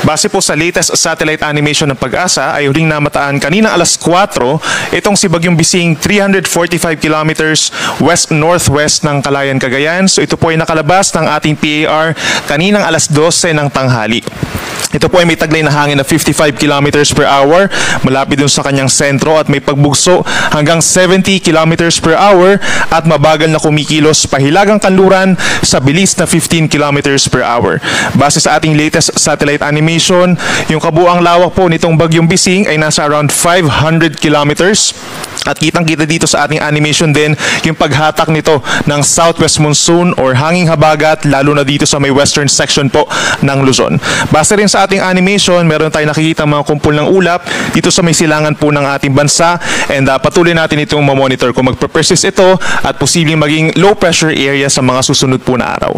Base po sa latest satellite animation ng Pag-asa ay huling namataan kanina alas 4 itong si Bagyong Bising 345 kilometers west-northwest ng Calayan, Cagayan. So ito po ay nakalabas ng ating PAR kaninang alas 12 ng tanghali. Ito po ay may taglay na hangin na 55 kilometers per hour malapit dun sa kanyang sentro at may pagbugso hanggang 70 kilometers per hour at mabagal na kumikilos pahilagang kanluran sa bilis na 15 kilometers per hour. Base sa ating latest satellite animation, yung kabuang lawak po nitong Bagyong Bising ay nasa around 500 kilometers. At kitang-kita dito sa ating animation din yung paghatak nito ng southwest monsoon or hanging habagat lalo na dito sa may western section po ng Luzon. Base rin sa ating animation, meron tayong nakikita mga kumpul ng ulap dito sa may silangan po ng ating bansa and patuloy natin itong mamonitor kung magpe-persist ito at posibleng maging low pressure area sa mga susunod po na araw.